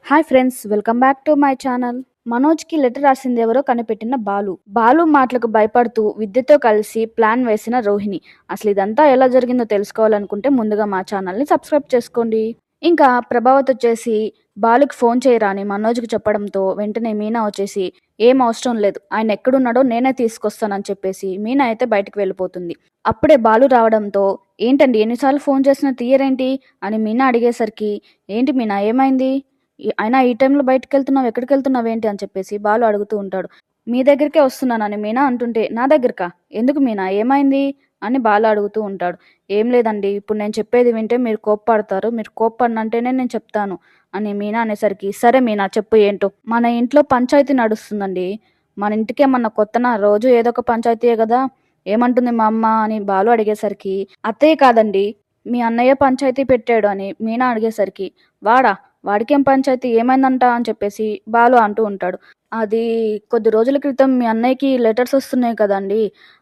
Hi friends, welcome back to my channel. మనోజ్కి letter రాసింది ఎవరో కనిపెట్టిన బాలు మాటలకు భయపడుతూ విద్యతో కలిసి ప్లాన్ వేసిన రోహిణి. అసలు ఇదంతా ఎలా జరిగిందో తెలుసుకోవాలనుకుంటే ముందుగా మా ఛానల్ని సబ్స్క్రైబ్ చేసుకోండి. ఇంకా ప్రభావత్ వచ్చేసి బాలుకి ఫోన్ చేయరా అని మనోజ్కి చెప్పడంతో వెంటనే మీనా వచ్చేసి ఏం అవసరం లేదు, ఆయన ఎక్కడున్నాడో నేనే తీసుకొస్తానని చెప్పేసి మీనా అయితే బయటకు వెళ్ళిపోతుంది. అప్పుడే బాలు రావడంతో ఏంటండి ఎన్నిసార్లు ఫోన్ చేసినా తీయరేంటి అని మీనా అడిగేసరికి ఏంటి మీనా ఏమైంది, అయినా ఈ టైంలో బయటకు వెళ్తున్నావు, ఎక్కడికి వెళ్తున్నావు ఏంటి అని చెప్పేసి బాలు అడుగుతూ ఉంటాడు. మీ దగ్గరికే వస్తున్నానని మీనా అంటుంటే నా దగ్గరకా, ఎందుకు మీనా ఏమైంది అని బాలు అడుగుతూ ఉంటాడు. ఏం లేదండి, ఇప్పుడు నేను చెప్పేది వింటే మీరు కోప్పడతారు, మీరు కోప్పడినంటేనే నేను చెప్తాను అని మీనా అనేసరికి సరే మీనా చెప్పు ఏంటో. మన ఇంట్లో పంచాయతీ నడుస్తుందండి, మన ఇంటికేమన్నా కొత్తనా, రోజు ఏదో ఒక పంచాయతీయే కదా, ఏమంటుంది మా అమ్మ అని బాలు అడిగేసరికి అత్తయ్య కాదండి మీ అన్నయ్య పంచాయతీ పెట్టాడు అని మీనా అడిగేసరికి వాడికేం పంచాయతీ ఏమైందంట అని చెప్పేసి బాలు అంటూ ఉంటాడు. అది కొద్ది రోజుల క్రితం మీ అన్నయ్యకి లెటర్స్ వస్తున్నాయి కదండి,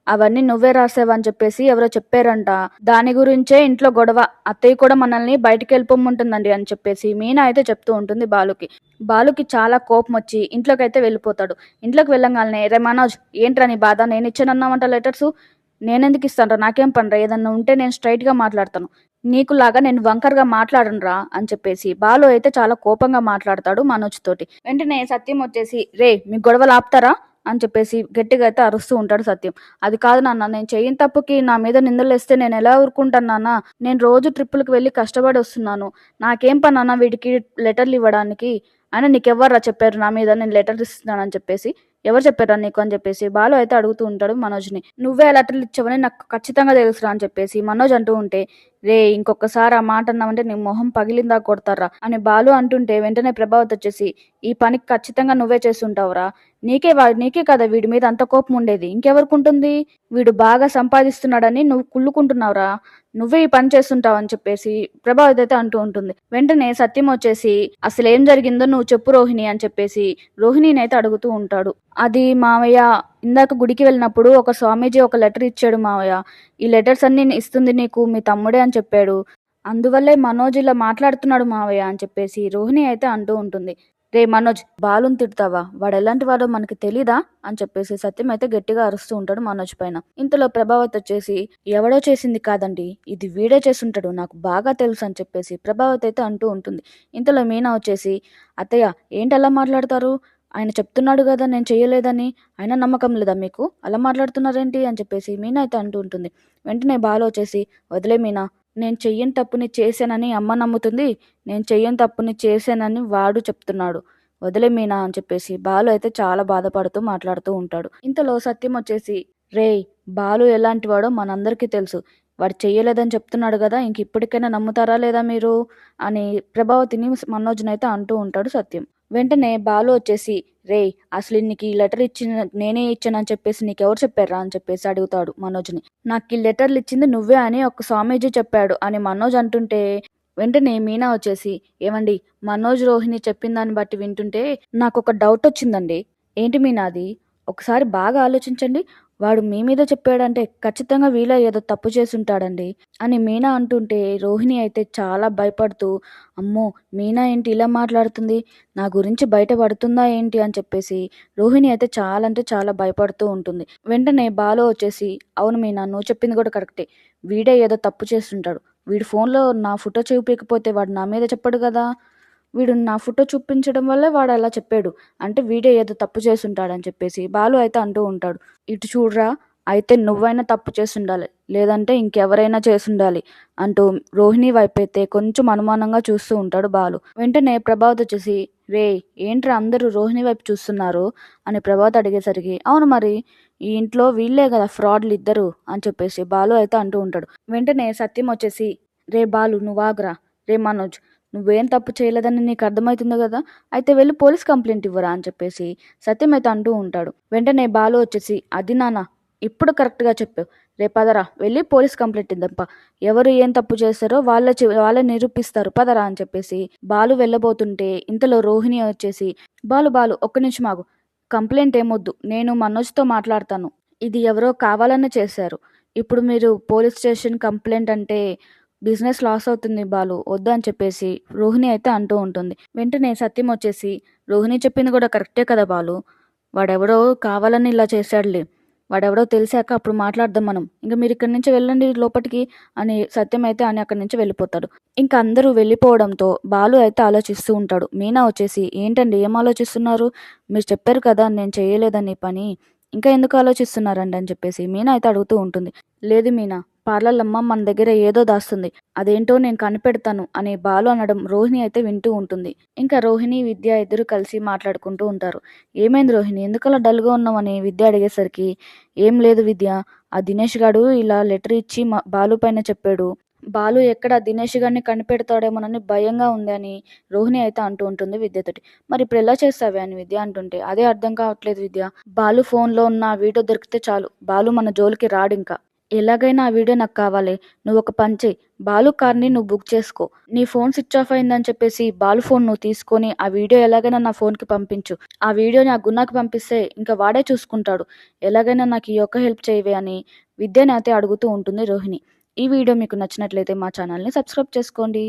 అవన్నీ నువ్వే రాసావని చెప్పేసి ఎవరో చెప్పారంట, దాని గురించే ఇంట్లో గొడవ, అత్తయ్య కూడా మనల్ని బయటికి వెళ్ళిపోమ్మంటుందండి అని చెప్పేసి మీనా అయితే చెప్తూ ఉంటుంది బాలుకి చాలా కోపం వచ్చి ఇంట్లోకి అయితే వెళ్ళిపోతాడు. ఇంట్లోకి వెళ్ళంగానే రే మనోజ్ ఏంట్రా నీ బాధ, నేను ఇచ్చానన్నామంట లెటర్స్, నేనెందుకు ఇస్తాను, నాకేం పనిరా, ఏదన్నా ఉంటే నేను స్ట్రైట్గా మాట్లాడతాను, నీకులాగా నేను వంకరగా మాట్లాడనురా అని చెప్పేసి బాలు అయితే చాలా కోపంగా మాట్లాడతాడు మనోజ్ తోటి. వెంటనే సత్యం వచ్చేసి రే మీ గొడవలు ఆపుతారా అని చెప్పేసి గట్టిగా అయితే అరుస్తూ ఉంటాడు సత్యం. అది కాదు నాన్న, నేను చెయ్యని తప్పుకి నా మీద నిందలు వేస్తే నేను ఎలా ఊరుకుంటాను నాన్న, నేను రోజు ట్రిప్పులకు వెళ్ళి కష్టపడి వస్తున్నాను, నాకేం పని అన్న వీడికి లెటర్లు ఇవ్వడానికి, అయినా నీకెవర్రా చెప్పారు నా మీద నేను లెటర్ ఇస్తున్నానని చెప్పేసి, ఎవరు చెప్పారా నీకు అని చెప్పేసి బాలు అయితే అడుగుతూ ఉంటాడు మనోజ్ని. నువ్వే లెటర్లు ఇచ్చావని నాకు ఖచ్చితంగా తెలుసురా అని చెప్పేసి మనోజ్ అంటూ ఉంటే రే ఇంకొకసారి ఆ మాట అన్నామంటే నీ మొహం పగిలిందా కొడతారా అని బాలు అంటుంటే వెంటనే ప్రభావత్ వచ్చేసి ఈ పనికి ఖచ్చితంగా నువ్వే చేస్తుంటావురా, నీకే కదా వీడి మీద అంత కోపం ఉండేది, ఇంకెవరికి ఉంటుంది, వీడు బాగా సంపాదిస్తున్నాడని నువ్వు కుళ్ళుకుంటున్నావురా, నువ్వే ఈ పని చేస్తుంటావు అని చెప్పేసి ప్రభావత్ అయితే అంటూ ఉంటుంది. వెంటనే సత్యం వచ్చేసి అసలు ఏం జరిగిందో నువ్వు చెప్పు రోహిణి అని చెప్పేసి రోహిణిని అయితే అడుగుతూ ఉంటాడు. అది మావయ్య, ఇందాక గుడికి వెళ్ళినప్పుడు ఒక స్వామీజీ ఒక లెటర్ ఇచ్చాడు మావయ్య, ఈ లెటర్స్ అన్ని ఇస్తుంది నీకు మీ తమ్ముడే అని చెప్పాడు, అందువల్లే మనోజ్ ఇలా మాట్లాడుతున్నాడు మావయ్య అని చెప్పేసి రోహిణి అయితే అంటూ ఉంటుంది. రే మనోజ్ బాలుని తిడతావా, వాడు ఎలాంటి వాడో మనకి తెలీదా అని చెప్పేసి సత్యం అయితే గట్టిగా అరుస్తూ ఉంటాడు మనోజ్ పైన. ఇంతలో ప్రభావత్ వచ్చేసి ఎవడో చేసింది కాదండి, ఇది వీడే చేసుంటాడు, నాకు బాగా తెలుసు అని చెప్పేసి ప్రభావత్ అయితే అంటూ ఉంటుంది. ఇంతలో మీనా వచ్చేసి అత్తయ్య ఏంటి అలా మాట్లాడతారు, ఆయన చెప్తున్నాడు కదా నేను చెయ్యలేదని, అయినా నమ్మకం లేదా మీకు, అలా మాట్లాడుతున్నారేంటి అని చెప్పేసి మీనా అయితే అంటూ ఉంటుంది. వెంటనే బాలు వచ్చేసి వదిలే మీనా, నేను చెయ్యని తప్పుని చేశానని అమ్మ నమ్ముతుంది, నేను చెయ్యని తప్పుని చేశానని వాడు చెప్తున్నాడు, వదిలే మీనా అని చెప్పేసి బాలు అయితే చాలా బాధపడుతూ మాట్లాడుతూ ఉంటాడు. ఇంతలో సత్యం వచ్చేసి రేయ్ బాలు ఎలాంటి వాడో మనందరికీ తెలుసు, వాడు చెయ్యలేదని చెప్తున్నాడు కదా, ఇంక ఇప్పటికైనా నమ్ముతారా లేదా మీరు అని ప్రభావతిని మనోజ్నైతే అంటూ ఉంటాడు సత్యం. వెంటనే బాలు వచ్చేసి రేయ్ అసలు నీకు ఈ లెటర్ ఇచ్చిన నేనే ఇచ్చానని చెప్పేసి నీకెవరు చెప్పారా అని చెప్పేసి అడుగుతాడు మనోజ్ని. నాకు ఈ లెటర్లు ఇచ్చింది నువ్వే అని ఒక స్వామీజీ చెప్పాడు అని మనోజ్ అంటుంటే వెంటనే మీనా వచ్చేసి ఏమండి, మనోజ్ రోహిణి చెప్పిన దాన్ని బట్టి వింటుంటే నాకు ఒక డౌట్ వచ్చిందండి. ఏంటి మీనా అది, ఒకసారి బాగా ఆలోచించండి, వాడు మీ మీద చెప్పాడంటే ఖచ్చితంగా వీళ్ళ ఏదో తప్పు చేసుంటాడండి అని మీనా అంటుంటే రోహిణి అయితే చాలా భయపడుతూ అమ్మో మీనా ఏంటి ఇలా మాట్లాడుతుంది, నా గురించి బయటపడుతుందా ఏంటి అని చెప్పేసి రోహిణి అయితే చాలా అంటే చాలా భయపడుతూ ఉంటుంది. వెంటనే బాలు వచ్చేసి అవును మీనా నువ్వు చెప్పింది కూడా కరెక్టే, వీడే ఏదో తప్పు చేస్తుంటాడు, వీడి ఫోన్లో నా ఫోటో చూపించకపోతే వాడు నా మీద చెప్పడు కదా, వీడు నా ఫోటో చూపించడం వల్లే వాడు అలా చెప్పాడు, అంటే వీడే ఏదో తప్పు చేసుంటాడని చెప్పేసి బాలు అయితే అంటూ ఉంటాడు. ఇటు చూడరా, అయితే నువ్వైనా తప్పు చేసుండాలి, లేదంటే ఇంకెవరైనా చేసుండాలి అంటూ రోహిణి వైపు అయితే కొంచెం అనుమానంగా చూస్తూ ఉంటాడు బాలు. వెంటనే ప్రభావత్ వచ్చేసి రే ఏంట్రా అందరూ రోహిణి వైపు చూస్తున్నారు అని ప్రభావత్ అడిగేసరికి అవును మరి ఈ ఇంట్లో వీళ్ళే కదా ఫ్రాడ్లు ఇద్దరు అని చెప్పేసి బాలు అయితే అంటూ ఉంటాడు. వెంటనే సత్యం వచ్చేసి రే బాలు నువ్వు ఆగ్రా, రే మనోజ్ నువ్వేం తప్పు చేయలేదని నీకు అర్థమవుతుంది కదా, అయితే వెళ్ళి పోలీస్ కంప్లైంట్ ఇవ్వరా అని చెప్పేసి సత్యం అయితే అంటూ ఉంటాడు. వెంటనే బాలు వచ్చేసి అది నాన్న ఇప్పుడు కరెక్ట్గా చెప్పావు, రేపదరా వెళ్ళి పోలీస్ కంప్లైంట్ ఇద్దాంపా, ఎవరు ఏం తప్పు చేస్తారో వాళ్ళే నిరూపిస్తారు పదరా అని చెప్పేసి బాలు వెళ్ళబోతుంటే ఇంతలో రోహిణి వచ్చేసి బాలు ఒక్క నిమిషం ఆగు, కంప్లైంట్ ఏమొద్దు, నేను మనోజ్తో మాట్లాడతాను, ఇది ఎవరో కావాలని చేశారు, ఇప్పుడు మీరు పోలీస్ స్టేషన్ కంప్లైంట్ అంటే బిజినెస్ లాస్ అవుతుంది బాలు వద్దు అని చెప్పేసి రోహిణి అయితే అంటూ ఉంటుంది. వెంటనే సత్యం వచ్చేసి, రోహిణి చెప్పింది కూడా కరెక్టే కదా బాలు, వాడెవడో కావాలని ఇలా చేశాడులే, వాడెవడో తెలిసాక అప్పుడు మాట్లాడదాం మనం, ఇంకా మీరు ఇక్కడి నుంచి వెళ్ళండి లోపలికి అని సత్యం అయితే అని అక్కడి నుంచి వెళ్ళిపోతాడు. ఇంకా అందరూ వెళ్ళిపోవడంతో బాలు అయితే ఆలోచిస్తూ ఉంటాడు. మీనా వచ్చేసి, ఏంటండి ఏం ఆలోచిస్తున్నారు, మీరు చెప్పారు కదా నేను చేయలేదని ఈ పని, ఇంకా ఎందుకు ఆలోచిస్తున్నారండి అని చెప్పేసి మీనా అయితే అడుగుతూ ఉంటుంది. లేదు మీనా, పార్లర్లమ్మ మన దగ్గర ఏదో దాస్తుంది, అదేంటో నేను కనిపెడతాను అని బాలు అనడం రోహిణి అయితే వింటూ ఉంటుంది. ఇంకా రోహిణి విద్య ఇద్దరు కలిసి మాట్లాడుకుంటూ ఉంటారు. ఏమైంది రోహిణి, ఎందుకలా డల్గా ఉన్నామని విద్య అడిగేసరికి, ఏం లేదు విద్య, ఆ దినేష్ గాడు ఇలా లెటర్ ఇచ్చి బాలు పైన చెప్పాడు, బాలు ఎక్కడ దినేష్ గారిని కనిపెడతాడేమోనని భయంగా ఉంది అని రోహిణి అయితే అంటూ ఉంటుంది విద్యతోటి. మరి ఇప్పుడు ఎలా చేస్తావే అని విద్య అంటుంటే, అదే అర్థం కావట్లేదు విద్య, బాలు ఫోన్లో ఉన్న ఆ వీడియో దొరికితే చాలు, బాలు మన జోలికి రాడింకా, ఎలాగైనా ఆ వీడియో నాకు కావాలి, నువ్వు ఒక పని చెయ్యి, బాలు కార్ని నువ్వు బుక్ చేసుకో, నీ ఫోన్ స్విచ్ ఆఫ్ అయిందని చెప్పేసి బాలు ఫోన్ నువ్వు తీసుకొని ఆ వీడియో ఎలాగైనా నా ఫోన్కి పంపించు, ఆ వీడియోని ఆ గున్నాకి పంపిస్తే ఇంకా వాడే చూసుకుంటాడు, ఎలాగైనా నాకు ఈ ఒక్క హెల్ప్ చేయవే అని విద్యని అయితే అడుగుతూ ఉంటుంది రోహిణి. ఈ వీడియో మీకు నచ్చినట్లయితే మా ఛానల్ని సబ్స్క్రైబ్ చేసుకోండి.